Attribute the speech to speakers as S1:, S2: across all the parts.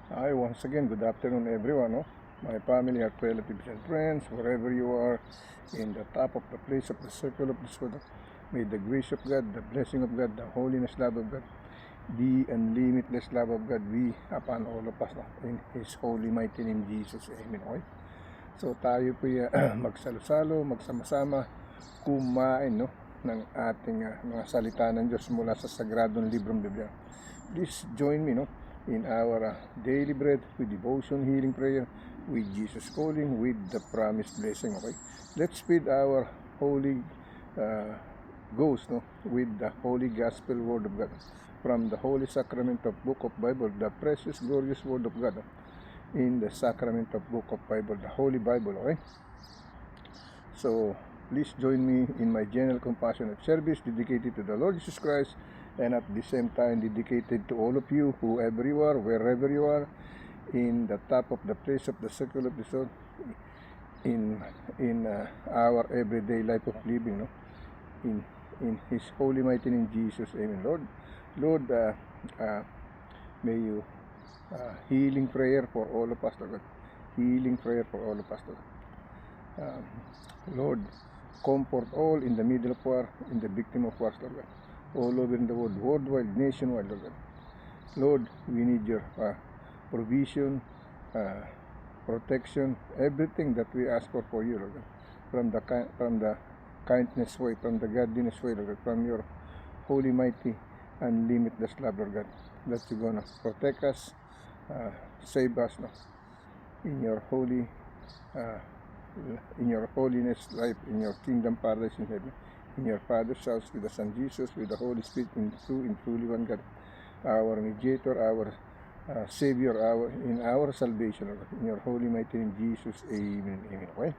S1: Hi, once again, good afternoon everyone, no? My family, heart relatives and friends, wherever you are, in the top of the place of the circle of this world, may the grace of God, the blessing of God, the holiness love of God, the unlimitless love of God be upon all of us, no? In His holy mighty name, Jesus. Amen. Okay? So tayo po magsalo-salo, magsama-sama, kumain, no? Ng ating mga salita ng Diyos mula sa Sagradong Librong Biblia. Please join me, no, in our daily bread with devotion, healing prayer, with Jesus calling, with the promised blessing. Okay, let's feed our holy ghost, no, with the holy gospel word of God from the holy sacrament of book of Bible, the precious glorious word of God, in the sacrament of book of Bible, the Holy Bible. Okay, so please join me in my general compassionate service dedicated to the Lord Jesus Christ, and at the same time dedicated to all of you, whoever you are, wherever you are, in the top of the place of the circle of the soul, in our everyday life of living, no? In His holy mighty name, Jesus. Amen. Lord, may you healing prayer for all of us, Lord. Healing prayer for all of us, Lord. Lord, comfort all in the middle of war, in the victim of wars, Lord God, all over in the world, worldwide, nationwide, Lord God. Lord, we need your provision, protection, everything that we ask for you, Lord God, from the kindness way, from the godliness way, Lord God, from your holy, mighty, and limitless love, Lord God, that you're gonna protect us, save us, no, in your holy, in your holiness life, in your kingdom paradise in heaven, in your Father's house, with the Son Jesus, with the Holy Spirit, in truly one God, our mediator, our Savior, in our salvation, in your holy mighty name, Jesus. Amen. Amen. Okay?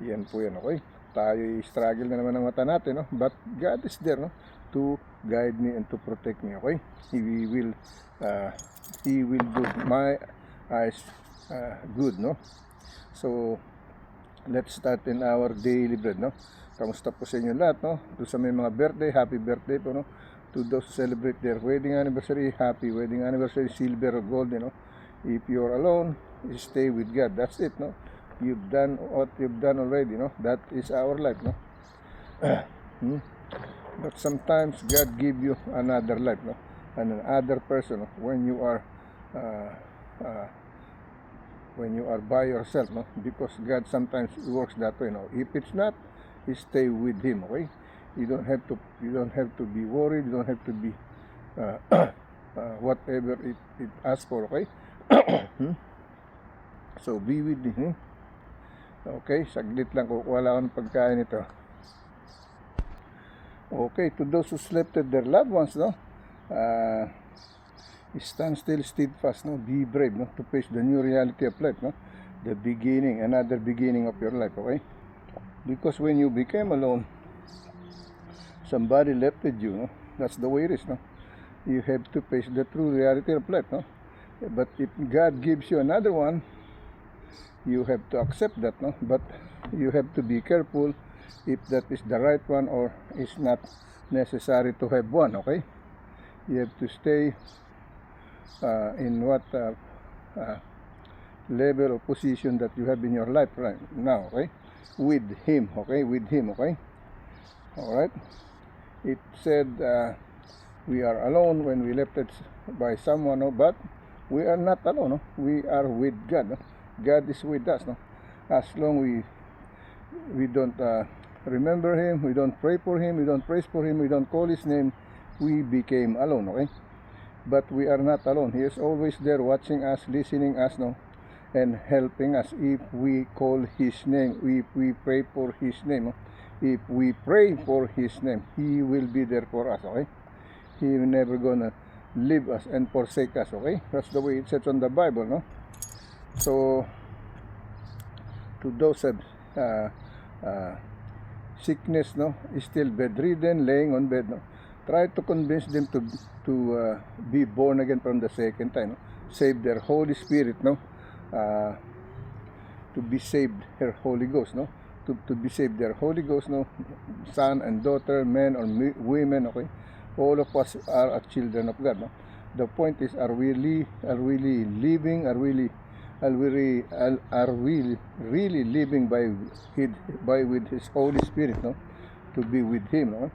S1: Yan po yan, okay? Tayo struggle na naman ang mata natin, no? But God is there, no, to guide me and to protect me, okay? He will do my eyes good, no? So let's start in our daily bread, no? Kamusta po sa inyo lahat, no? To sa may mga birthday, happy birthday po, no? To those who celebrate their wedding anniversary, happy wedding anniversary, silver or gold, you know? If you're alone, stay with God. That's it, no? You've done what you've done already, no? That is our life, no? But sometimes God give you another life, no? And another person, no? When you are by yourself, no? Because God sometimes works that way, no? If it's not, you stay with Him, okay? You don't have to be worried. You don't have to be whatever it asks for, okay? So be with Him. Okay, saglit lang, kukuha lang ng pagkain ito. Okay, to those who slept with their loved ones, no? Stand still, steadfast, no? Be brave, no? To face the new reality of life, no? The beginning, another beginning of your life, okay? Because when you became alone, somebody left with you, no? That's the way it is, no? You have to face the true reality of life, no? But if God gives you another one, you have to accept that, no? But you have to be careful if that is the right one or is not necessary to have one, okay? You have to stay in what level of position that you have in your life right now, okay? With Him, okay? With Him, okay? Alright? It said we are alone when we left it by someone, no? But we are not alone, no? We are with God, no? God is with us, no? As long we don't remember Him, we don't pray for Him, we don't praise for Him, we don't call His name, we became alone, okay? But we are not alone. He is always there watching us, listening us, no? And helping us if we call His name, if we pray for His name, no? If we pray for His name, He will be there for us, okay? He will never gonna leave us and forsake us, okay? That's the way it says on the Bible, no? So to those of sickness, no, is still bedridden, laying on bed, no, try to convince them to be born again from the second time, no? Save their Holy Spirit, no, to be saved her Holy Ghost, no, to be saved their Holy Ghost, no, son and daughter, men or women, okay, all of us are children of God, no, The point is, are we living? Are we really living with His Holy Spirit, no? To be with Him, no?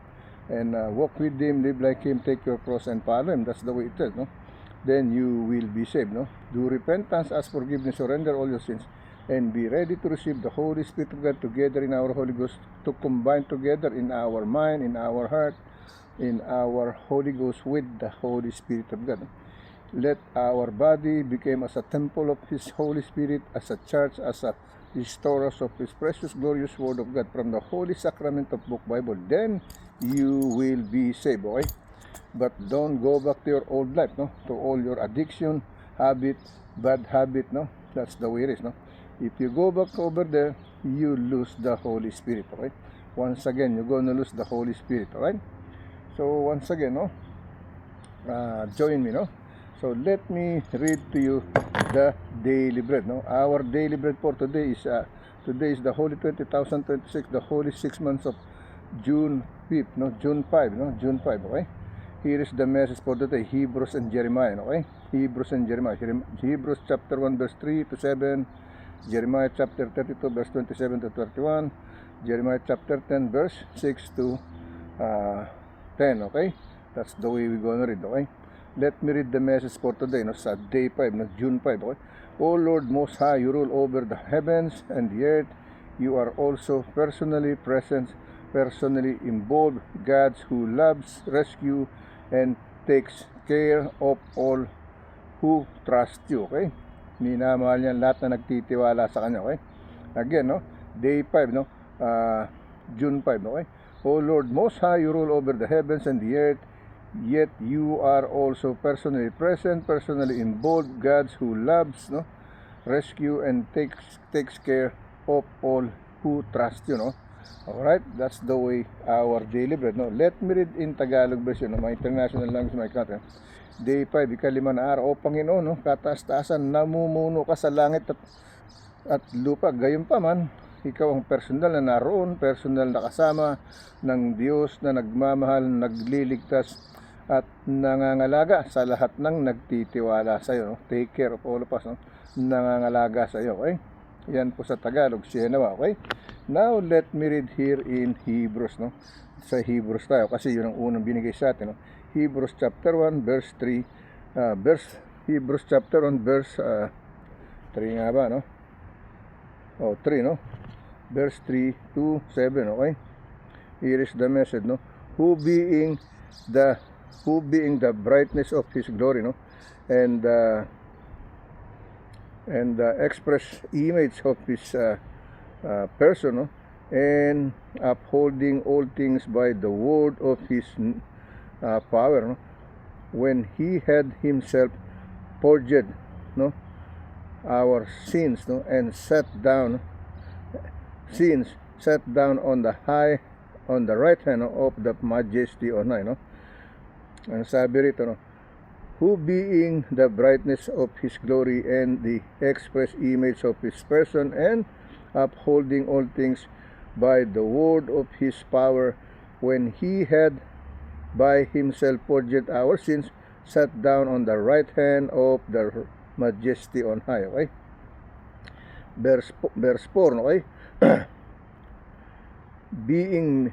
S1: And walk with Him, live like Him, take your cross and follow Him. That's the way it is, no? Then you will be saved, no? Do repentance, ask forgiveness, surrender all your sins, and be ready to receive the Holy Spirit of God together in our Holy Ghost, to combine together in our mind, in our heart, in our Holy Ghost with the Holy Spirit of God. Let our body become as a temple of His Holy Spirit, as a church, as a storers of His precious, glorious Word of God from the Holy Sacrament of Book Bible. Then you will be saved, okay? But don't go back to your old life, no? To all your addiction, habit, bad habit, no? That's the way it is, no? If you go back over there, you lose the Holy Spirit, okay? Once again, you're going to lose the Holy Spirit, alright? So once again, no? Join me, no? So let me read to you the daily bread, no? Our daily bread for today is the Holy 20,026, the Holy 6 months of June 5th, no? June 5, no? June 5, okay? Here is the message for today, Hebrews and Jeremiah, okay? Hebrews and Jeremiah. Hebrews chapter 1 verse 3 to 7, Jeremiah chapter 32 verse 27 to 31, Jeremiah chapter 10 verse 6 to 10, okay? That's the way we're going to read, okay? Let me read the message for today, no? Sa day 5, no? June 5, okay? O Lord Most High, you rule over the heavens and the earth. You are also personally present, personally involved, God who loves, rescue, and takes care of all who trust you, okay? Minamahal niyan lahat na nagtitiwala sa Kanya, okay? Again, no? Day 5, no? June 5, okay? O Lord Most High, you rule over the heavens and the earth, yet you are also personally present, personally involved, God who loves, no? Rescue and takes care of all who trust you, no? Alright, that's the way our daily bread, no? Let me read in Tagalog version, no? My international language, my country. Day 5, ikalima na araw. O Panginoon, no? Kataas-taasan, namumuno ka sa langit at lupa. Gayon pa man, ikaw ang personal na naroon, personal na kasama ng Diyos na nagmamahal, nagliligtas, at nangangalaga sa lahat ng nagtitiwala sa iyo, no? Take care of all of us, no? Nangangalaga sa iyo, okay? Yan po sa Tagalog, siya nawa, okay? Now, let me read here in Hebrews, no? Sa Hebrews tayo, kasi yun ang unang binigay sa atin, no? Hebrews chapter 1, verse 3, Hebrews chapter 1, verse 3 nga ba, no? 3, no? Verse 3 to 7, okay? Here is the message, no? Who being the brightness of His glory, no? And the express image of His person, no? And upholding all things by the word of His power, no? When He had Himself purged, no? Our sins, no? And sat down on the right hand, no? Of the majesty on high, no? Ang sabi rito, no? Who being the brightness of His glory and the express image of His person, and upholding all things by the word of His power, when He had by Himself purged our sins, sat down on the right hand of the majesty on high, okay? Verse 4, okay? being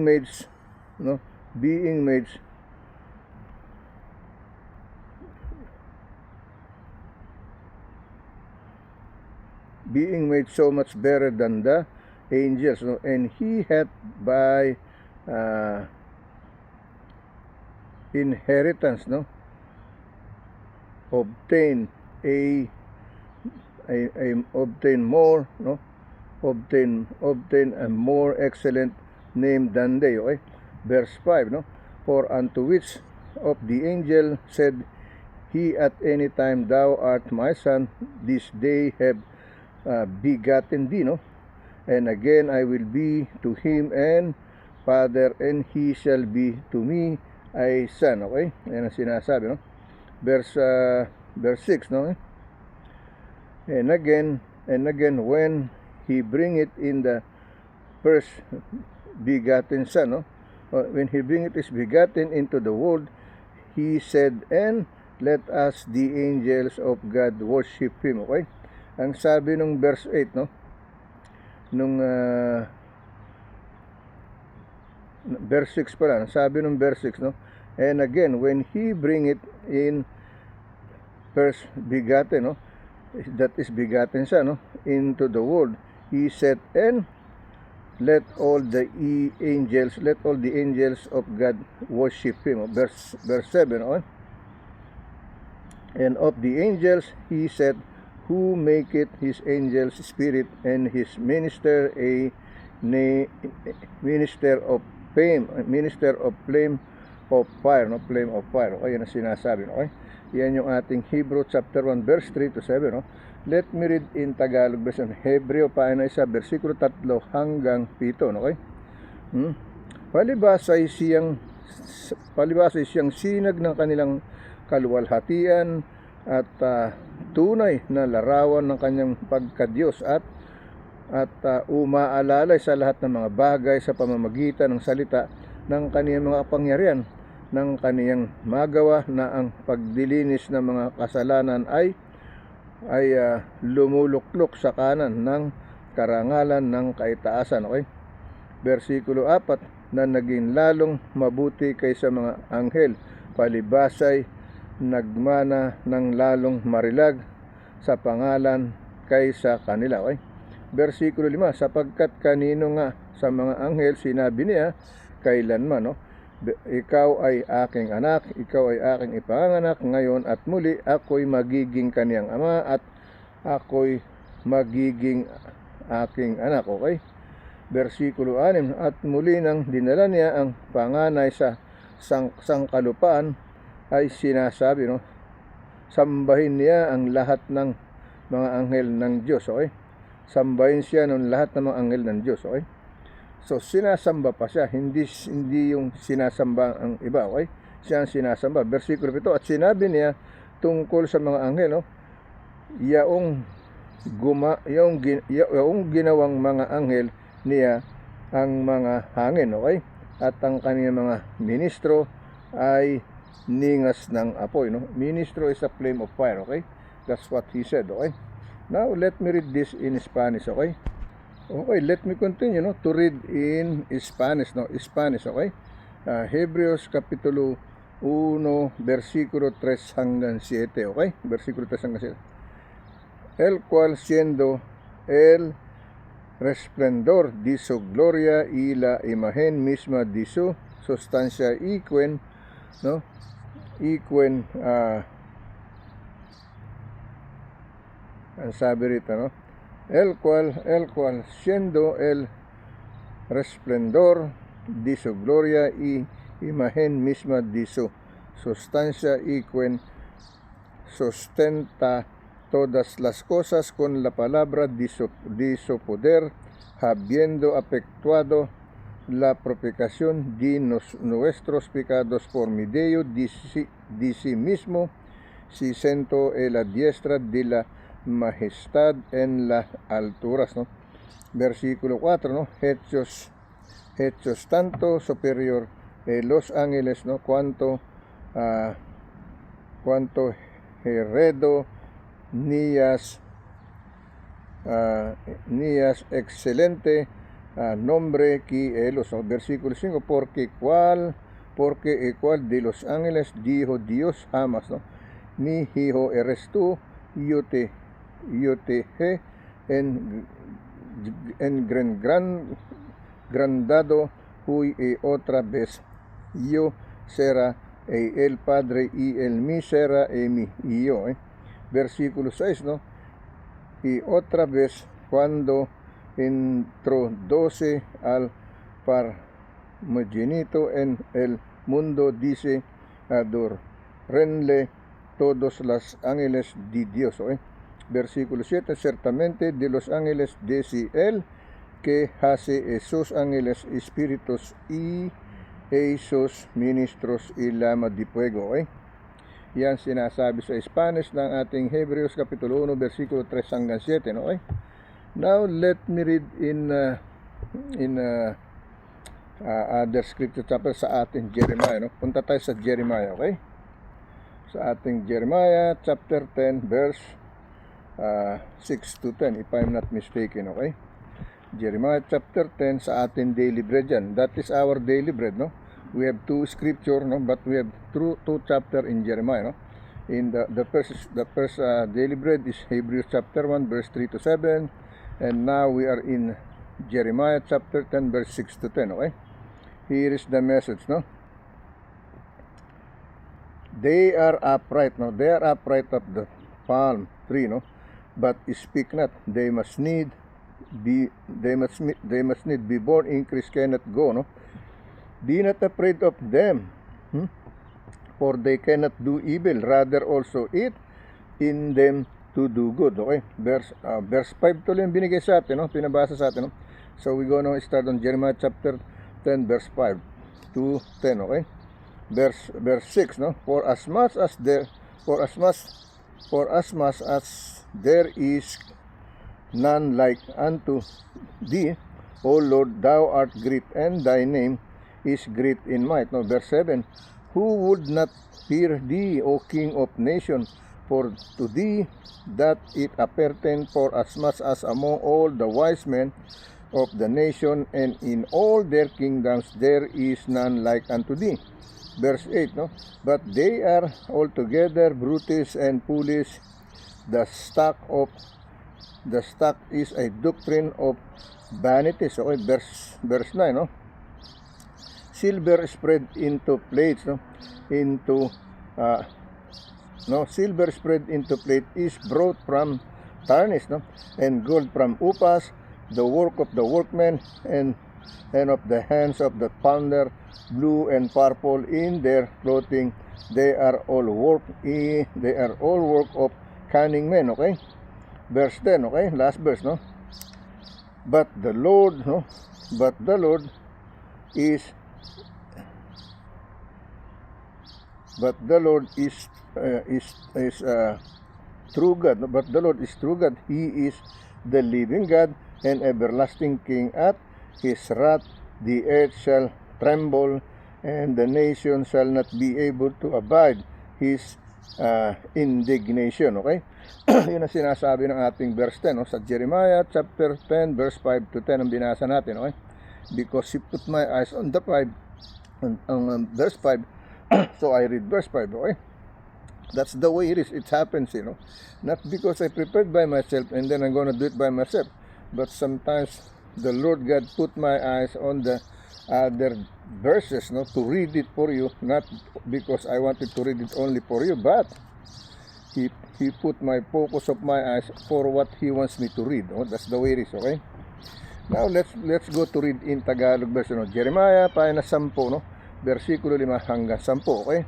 S1: made, no? Being made so much better than the angels, no? And He had by inheritance, no? Obtain a more excellent name than they, okay? Verse 5, no? For unto which of the angel said he at any time, Thou art my son, this day have begotten thee, no? And again I will be to him and father, and he shall be to me a son, okay? Yan ang sinasabi, no? Verse 6, no? And again, when He bring it in the first begotten son, no? When He bring it is begotten into the world, He said, and let us the angels of God worship Him. Okay? Ang sabi nung verse 8, no? Nung verse 6 pala, sabi nung verse 6, no? And again, when He bring it in first begotten, no? That is begotten siya, no? Into the world, He said, and let all the angels of God worship Him. Verse 7, no? And of the angels, He said, who maketh his angels spirit and his minister a minister of flame of fire, no? Flame of fire. Okay, yan ang sinasabi, no? Okay? Yan yung ating Hebrew chapter 1 verse 3 to 7, no? Let me read in Tagalog version. Hebreo paana isa versikulo 3 hanggang 7, no? Okay? Palibasay siyang sinag ng kanilang kaluwalhatian at tunay na larawan ng kanyang pagkadiyos at umaalalay sa lahat ng mga bagay sa pamamagitan ng salita ng kaniyang mga kapangyarihan, ng kaniyang magawa na ang pagdilinis ng mga kasalanan ay lumuluklok sa kanan ng karangalan ng kaitaasan. Okay? Versikulo 4, na naging lalong mabuti kaysa mga anghel, palibasay nagmana ng lalong marilag sa pangalan kaysa kanila. Okay? Versikulo 5, sapagkat kanino nga sa mga anghel sinabi niya kailanman, no? Ikaw ay aking anak, ikaw ay aking ipanganak ngayon at muli ako'y magiging kaniyang ama at ako'y magiging aking anak. Okay? Versikulo 6, at muli nang dinala niya ang panganay sa sangkalupaan ay sinasabi, no? Sambahin niya ang lahat ng mga anghel ng Diyos. Okay? Sambahin siya ng lahat ng mga anghel ng Diyos. Okay? So sinasamba pa siya, hindi yung sinasamba ang iba. Okay? Siya ang sinasamba. Versikulo 7, at sinabi niya tungkol sa mga anghel, no? Yaong ginawang mga anghel niya ang mga hangin. Okay? At ang kaniyang mga ministro ay ningas ng apoy, no? Ministro is a flame of fire. Okay? That's what he said. Okay? Now let me read this in Spanish. Okay? Okay, let me continue, no, to read in Spanish, no? Spanish. Okay? Hebreos kapitulo 1 versikulo 3 hanggang 7. Okay? Versikulo 3 hanggang 7. El cual siendo el resplendor de su gloria y la imagen misma de su sustancia iquen, no? Ang sabi rito, no? El cual siendo el resplendor de su gloria y imagen misma de su sustancia iquen sustenta todas las cosas con la palabra de su poder, habiendo efectuado la propiciación de nuestros pecados por medio de sí mismo, si sentó en la diestra de la majestad en las alturas, ¿no? Versículo 4, ¿no? Hechos tanto superior los ángeles, ¿no? Cuanto heredo nias excelente nombre que los. Versículo 5, porque el cual de los ángeles dijo Dios jamás, ¿no? Mi hijo eres tú, yo te he engrandado hoy y otra vez yo será el Padre y el mí será mi hijo. Versículo 6, ¿no? Y otra vez cuando introduce al primogénito en el mundo dice adórenle todos los ángeles de Dios. Versículo 7, ciertamente de los ángeles dice él que hace esos ángeles espíritus y esos ministros y llama de fuego. Yan sinasabi sa Spanish ng ating Hebreos kapitulo 1 versikulo 3 hanggang 7, no? Now let me read in other scripture chapter sa ating Jeremiah, no? Punta tayo sa Jeremiah. Okay? sa ating Jeremiah chapter 10 verse 6 to 10 if I'm not mistaken, okay? Jeremiah chapter 10 sa ating daily bread yan. That is our daily bread, no? We have two scripture, no? But we have two chapter in Jeremiah, no? In the first daily bread is Hebrews chapter 1 verse 3 to 7, and now we are in Jeremiah chapter 10 verse 6 to 10, okay? Here is the message, no? They are upright, no? They are upright of the palm tree, no? But speak not. They must need be born, increase cannot go, no? Be not afraid of them, for they cannot do evil, rather also it in them to do good, okay? Verse 5 tuloy yung binigay sa atin, no? Pinabasa sa atin, no? So we gonna start on Jeremiah chapter 10 verse 5 to 10, okay? Verse 6, no? For as much as there is none like unto thee, O Lord, thou art great, and thy name is great in might. No, verse 7, who would not fear thee, O King of nations? For to thee that it appertain, for as much as among all the wise men of the nation and in all their kingdoms there is none like unto thee. Verse 8, no? But they are altogether brutish and foolish. The stock is a doctrine of vanities. Okay, verse 9, no? Silver spread into plates, no? Silver spread into plate is brought from tarnish, no? And gold from upas, the work of the workmen and of the hands of the pounder, blue and purple in their clothing. They are all work of cunning men, okay? Verse 10, okay? Last verse, no? But the Lord is true God. But the Lord is true God. He is the living God and everlasting King. At his wrath the earth shall tremble, and the nation shall not be able to abide his indignation, okay? Yun ang sinasabi ng ating verse 10, no? Sa Jeremiah chapter 10 verse 5 to 10 ang binasa natin, okay? Because he put my eyes on the 5 on verse 5 so I read verse 5, okay? That's the way it is. It happens, you know, not because I prepared by myself and then I'm gonna do it by myself, but sometimes the Lord God put my eyes on the other verses, no, to read it for you, not because I wanted to read it only for you, but He put my focus of my eyes for what He wants me to read. Oh, that's the way it is, okay? Now let's go to read in Tagalog version, no? Jeremiah pahina 10, no? Versikulo 5 hanggang 10, okay?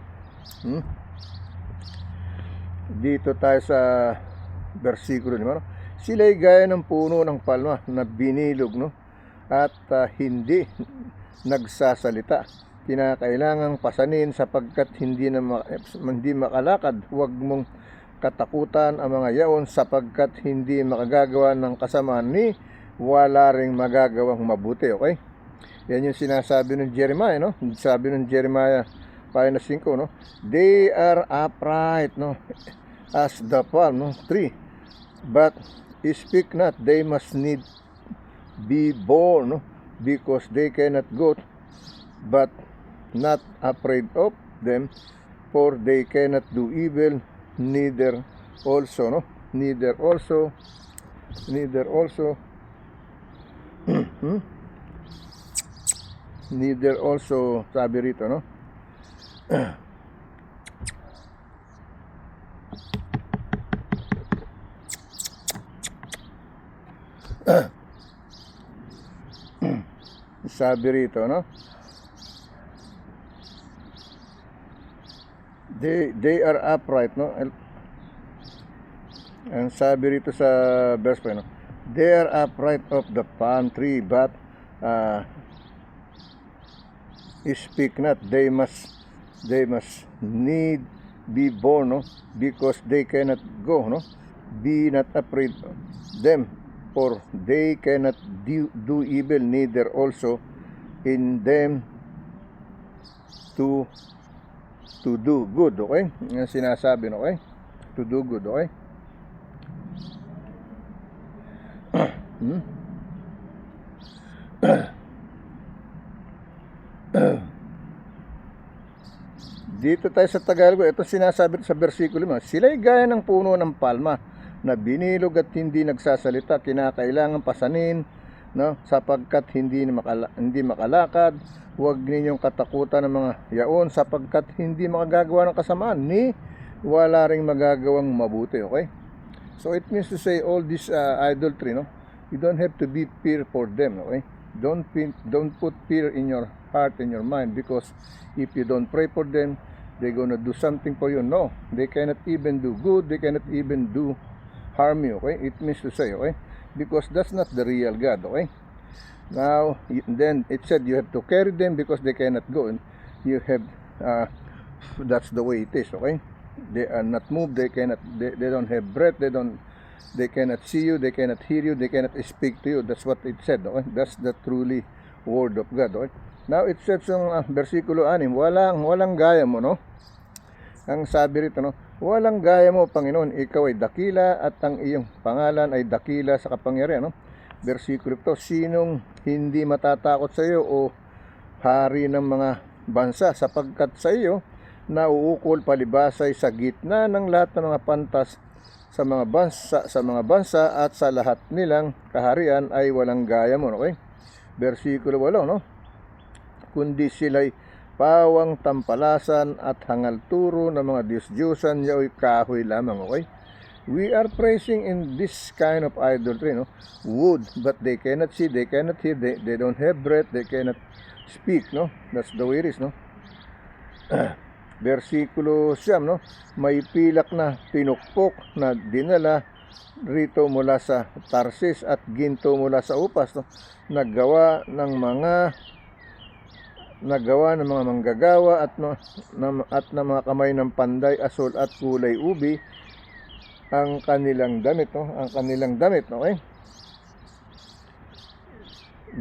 S1: Dito tayo sa versikulo 5, no? Sila'y gaya ng puno ng palma na binilog, no? At hindi nagsasalita. Kinakailangang pasanin sapagkat hindi makalakad. Huwag mong katakutan ang mga yaon sapagkat hindi makagagawa ng kasamaan ni wala ring magagawang mabuti, okay? Yan yung sinasabi ng Jeremiah, no? Sabi ng Jeremiah pahina 5, no? They are upright, no? As the palm, no? Tree, but speak not. They must need be born, no? Because they cannot go, but not afraid of them, for they cannot do evil, neither also sabi rito, no? Sabi rito, no? They are upright, no? Ang sabi rito sa verse 5, no? They are upright of the palm tree, but speak not. They must need be born, no? Because they cannot go, no? Be not afraid of them, for they cannot do evil, neither also in them to to do good, okay? Yung sinasabi, okay? To do good, okay? Dito tayo sa Tagalog, ito sinasabi sa versikulo 5, sila'y gaya ng puno ng palma na binilog at hindi nagsasalita, kinakailangan pasanin, no, sapagkat hindi makalakad. Huwag ninyong katakutan ng mga yaon, sapagkat hindi makagagawa ng kasamaan, ni wala ring magagawang mabuti, okay? So it means to say all this idolatry, no, you don't have to be fear for them, okay? Don't put fear in your heart and your mind, because if you don't pray for them, they're gonna do something for you. No, they cannot even do good, they cannot even do harm you, okay? It means to say, okay, because that's not the real God, okay? Now then it said you have to carry them because they cannot go, and you have that's the way it is, okay? They are not moved, they don't have breath, they cannot see you, they cannot hear you, they cannot speak to you. That's what it said, okay? That's the truly word of God, okay? Now it says yung versikulo 6, walang gaya mo, no? Ang sabi rito, no, walang gaya mo, Panginoon, ikaw ay dakila at ang iyong pangalan ay dakila sa kapangyarihan, no? Versikulo 7, sinong hindi matatakot sa iyo, o hari ng mga bansa, sapagkat sa iyo nauukol palibasay sa gitna ng lahat ng mga pantas sa mga bansa at sa lahat nilang kaharian ay walang gaya mo, okay? Versikulo 8, no, kundi sila'y pawang tampalasan at hangal turo ng mga Diyos-Diyosan, yao'y kahoy lamang, okay? We are praising in this kind of idolatry, no, wood, but they cannot see, they cannot hear, they don't have breath, they cannot speak, no? That's the way it is, no? Versikulo 9, no, may pilak na pinukpok na dinala rito mula sa Tarsis at ginto mula sa Upas, no, naggawa ng mga manggagawa at ng mga kamay ng panday, asol at kulay ubi ang kanilang damit, no, okay?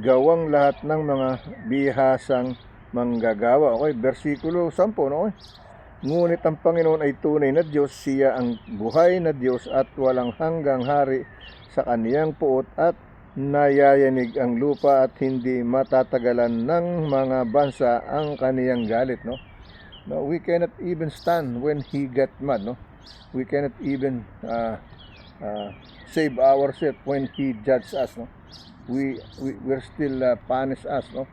S1: Gawang lahat ng mga bihasang manggagawa, okay? Versikulo 10, no, okay? Ngunit ang Panginoon ay tunay na Diyos, siya ang buhay na Diyos at walang hanggang hari sa kaniyang puot, at nayayanig ang lupa at hindi matatagalan ng mga bansa ang kaniyang galit, no? No, we cannot even stand when he got mad, no? We cannot even save ourselves when he judges us, no? We're still punish us, no?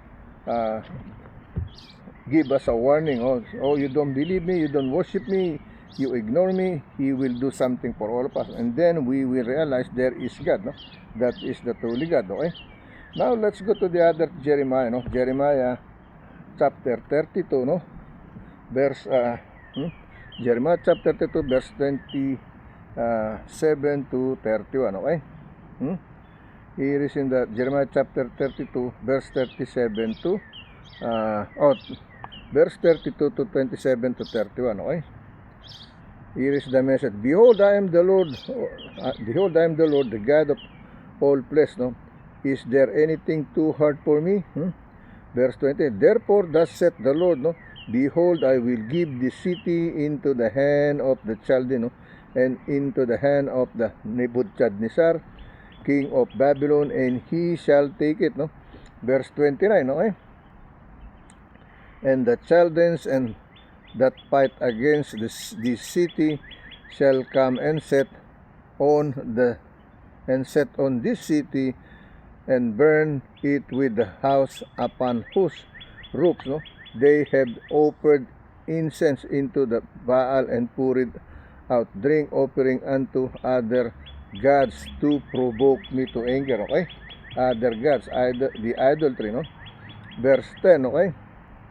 S1: Give us a warning, oh, you don't believe me, you don't worship me, you ignore me, he will do something for all of us, and then we will realize there is God, no? That is the truly God, okay? Now let's go to the other Jeremiah, no? Jeremiah chapter 32, no? Verse Jeremiah chapter 32, verse 27 to 31, okay? Here is in the Jeremiah chapter 32, verse 37 to verse 32 to 27 to 31, okay? Here is the message. Behold, I am the Lord, the God of all flesh, no? Is there anything too hard for me? Verse 20, therefore thus saith the Lord, no? Behold, I will give the city into the hand of the Chaldean, no? And into the hand of the Nebuchadnezzar, king of Babylon, and he shall take it, no? Verse 29, okay? And the Chaldeans and that fight against this city shall come and set on this city and burn it with the house upon whose roofs, no, they have offered incense into the Baal and poured out drink offering unto other gods to provoke me to anger, okay? Other gods, the idolatry, no? Verse 10, okay?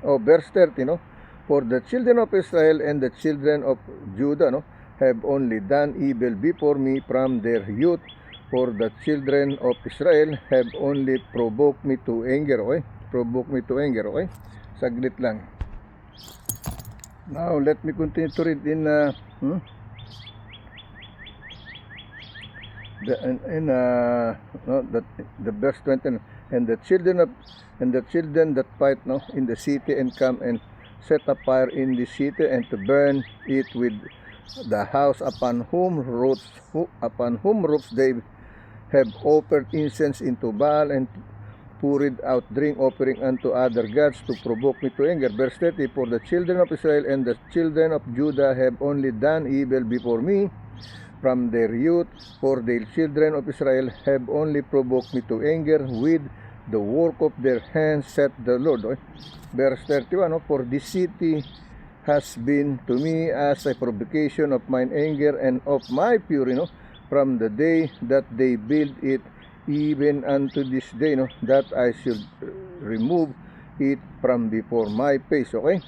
S1: Verse 30, no? For the children of Israel and the children of Judah, no, have only done evil before me from their youth. For the children of Israel have only provoked me to anger, okay? Provoke me to anger, okay? Saglit lang. Now, let me continue to read in the verse 20. And the children that fight, no, in the city and come and set a fire in the city, and to burn it with the house upon whom roofs they have offered incense into Baal, and poured out drink offering unto other gods to provoke me to anger. Verse 30, for the children of Israel and the children of Judah have only done evil before me from their youth, for the children of Israel have only provoked me to anger with the work of their hands, saith the Lord. Okay? Verse 31, for this city has been to me as a provocation of mine anger and of my fury, from the day that they built it even unto this day, that I should remove it from before my face. Okay?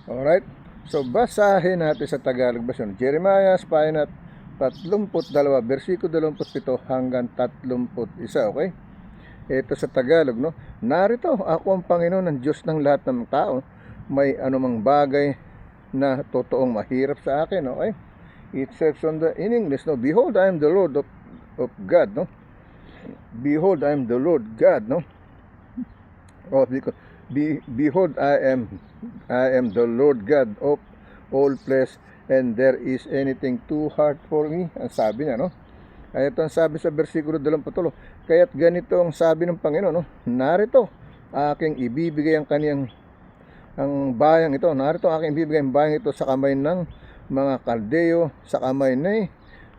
S1: Alright? So, basahin natin sa Tagalog version. Jeremiah, Spinat, 32, versikulo 27 hanggang 31. Okay? Ito sa Tagalog, narito, ako ang Panginoon ng Diyos ng lahat ng tao. May anumang bagay na totoong mahirap sa akin. Okay? It says in English, behold, I am the Lord of God, behold, I am the Lord God, because behold, I am the Lord God of all flesh, and there is anything too hard for me. Ang sabi niya, Ay, ito ang sabi sa versikulo 23. Kaya't ganito ang sabi ng Panginoon, narito aking ibibigay ang bayang ito. Narito aking ibibigay ang bayang ito sa kamay ng mga Kaldeo, sa kamay ni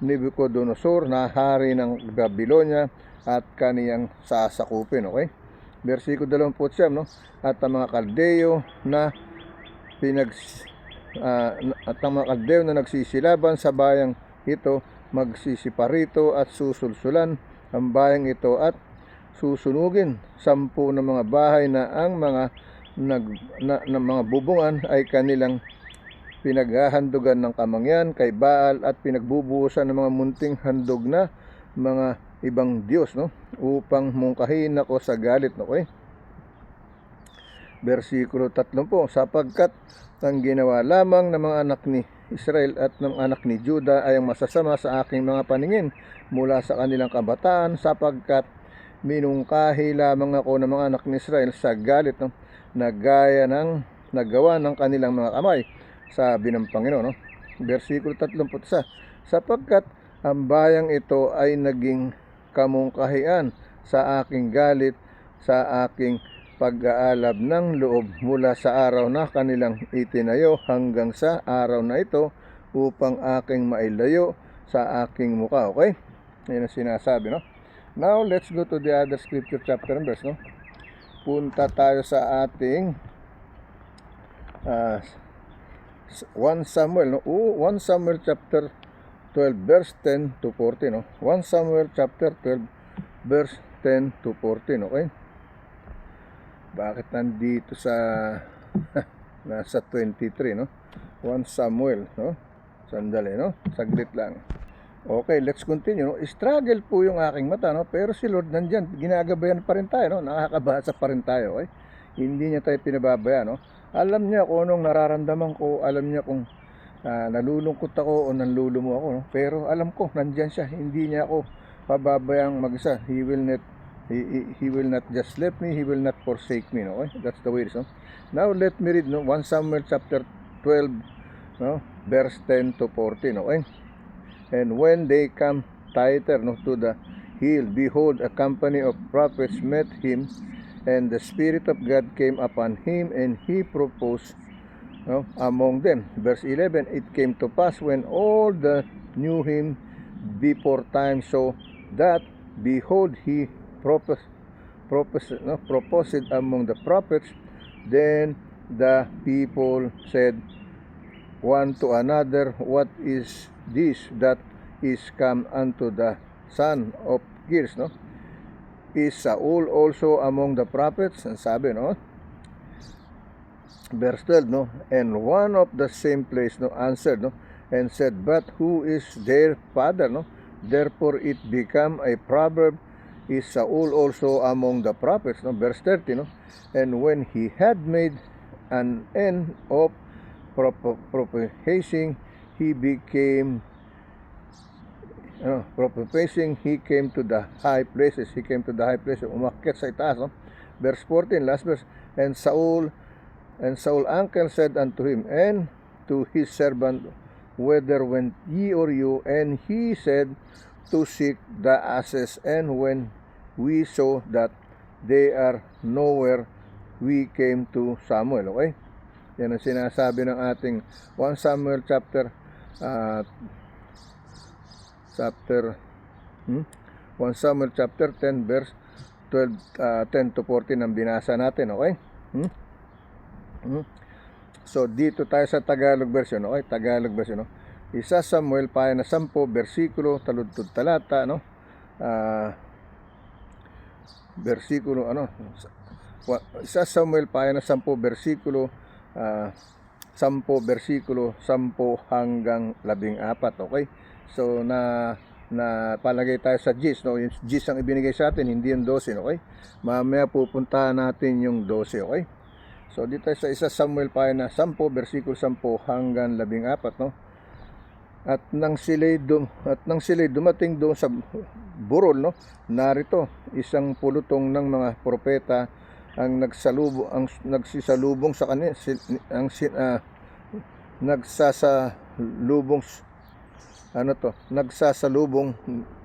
S1: Nebuchadnezzar na hari ng Babylonia, at kaniyang sasakupin. Okay? Versikulo 29, at ang mga Kaldeo na at ang mga Kaldeo na nagsisilaban sa bayang ito, magsisiparito at susulsulan ang bayang ito at susunugin 10 ng mga bahay na ang mga mga bubungan ay kanilang pinaghahandugan ng kamangyan kay Baal, at pinagbubuhusan ng mga munting handog na mga ibang Diyos, upang mungkahin ako sa galit. Okay? Versikulo 30, sapagkat ang ginawa lamang ng mga anak ni Israel at ng anak ni Judah ay ang masasama sa aking mga paningin mula sa kanilang kabataan, sapagkat minungkahi lamang ako ng mga anak ni Israel sa galit, na gaya ng nagawa ng kanilang mga kamay, sabi ng Panginoon. Versikulo 31, sapagkat ang bayang ito ay naging kamungkahian sa aking galit, sa aking pag-aalab ng loob mula sa araw na kanilang itinayo hanggang sa araw na ito, upang aking mailayo sa aking mukha. Okay? Yan ang sinasabi, Now, let's go to the other scripture chapter and verse, Punta tayo sa ating 1 Samuel, 1 Samuel chapter 12 verse 10 to 14, 1 Samuel chapter 12 verse 10 to 14. Okay? Bakit nandito sa nasa 23, 1 Samuel, Sandali, saglit lang. Okay, let's continue. Struggle po yung aking mata, pero si Lord nandyan, ginagabayan pa rin tayo, nakakabasa pa rin tayo. Okay? Hindi niya tayo pinababayaan. Alam niya kung anong nararamdaman ko, alam niya kung nalulungkot ako o nanlulumo ako, pero alam ko nandyan siya, hindi niya ako pababayang mag-isa. He will not just leave me, he will not forsake me. Okay? That's the way it is. Now let me read 1 Samuel chapter 12, verse 10 to 14. Okay? And when they come thither to the hill, behold, a company of prophets met him, and the Spirit of God came upon him, and he proposed among them. Verse 11, it came to pass when all that knew him before time saw that, behold, he proposed among the prophets. Then the people said one to another, what is this that is come unto the son of Kish? Is Saul also among the prophets? Ang sabi, verse 12, and one of the same place answered, and said, but who is their father? Therefore it became a proverb, is Saul also among the prophets? Verse 30, and when he had made an end of prophesying, he came to the high places. He came to the high places, umakyat sa itaas. Verse 14, last verse, and Saul And Saul's uncle said unto him and to his servant, Whither went ye or you? And he said, To seek the asses. And when we saw that they are nowhere, we came to Samuel. Okay? Yan ang sinasabi ng ating 1 Samuel chapter 1 Samuel chapter 10 verse 10 to 14 ang binasa natin. Okay? So dito tayo sa Tagalog version. Okay? Tagalog version. No? Isa Samuel pahina 10 bersikulo taludtod talata, no? Bersikulo Isa Samuel pahina 10 bersikulo 10 bersikulo 10 hanggang 14. Okay? So na palagay tayo sa gis, no? Yung gis ang ibinigay sa atin, hindi yung 12, okay? Mamaya pupuntahan natin yung 12, okay? So dito sa isa Samuel pahina 10 bersikulo 10 hanggang 14, no? At nang sila'y dumating doon sa burol, no? Narito isang pulutong ng mga propeta ang nagsisalubong sa kanya, nagsasalubong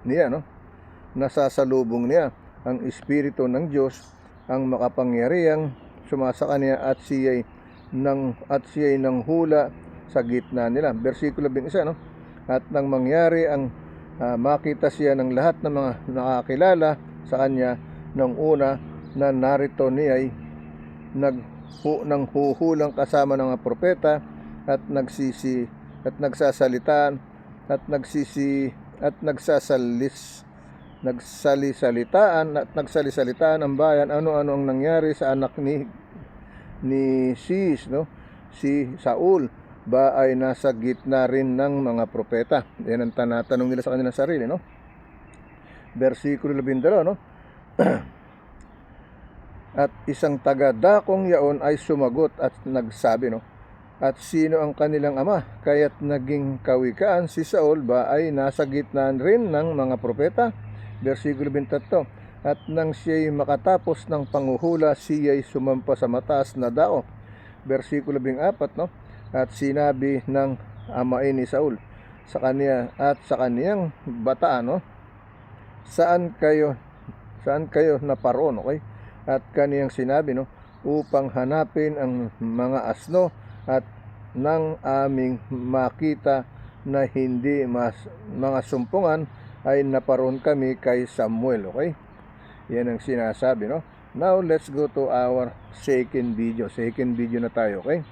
S1: niya, no? Nasasalubong niya ang espiritu ng Diyos, ang makapangyarihang sumasa kanya at siya'y nanghula sa gitna nila. Bersikulo 21, no? At nang mangyari ang makita siya ng lahat ng mga nakakilala sa kanya nung una na narito niya ay nanghuhulang kasama ng mga propeta at nagsalisalitaan ang bayan ano-ano ang nangyari sa anak ni Cis, no? Si Saul ba ay nasa gitna rin ng mga propeta? Yan ang tanatanong nila sa kanilang sarili, no? Bersikulo 12, no? At isang taga-dakong yaon ay sumagot at nagsabi, no? At sino ang kanilang ama? Kaya't naging kawikaan si Saul ba ay nasa gitna rin ng mga propeta? Bersikulo 23. At nang siya'y makatapos ng panguhula, siya'y sumampa sa mataas na dao. Bersikulo 24, no? At sinabi ng amain ni Saul sa kanya at sa kaniyang bataan, no? Saan kayo naparoon, okay? At kaniyang sinabi, no? Upang hanapin ang mga asno at nang aming makita na hindi mga sumpungan ay naparoon kami kay Samuel, okay? Yan ang sinasabi, no? Now let's go to our second video na tayo, okay?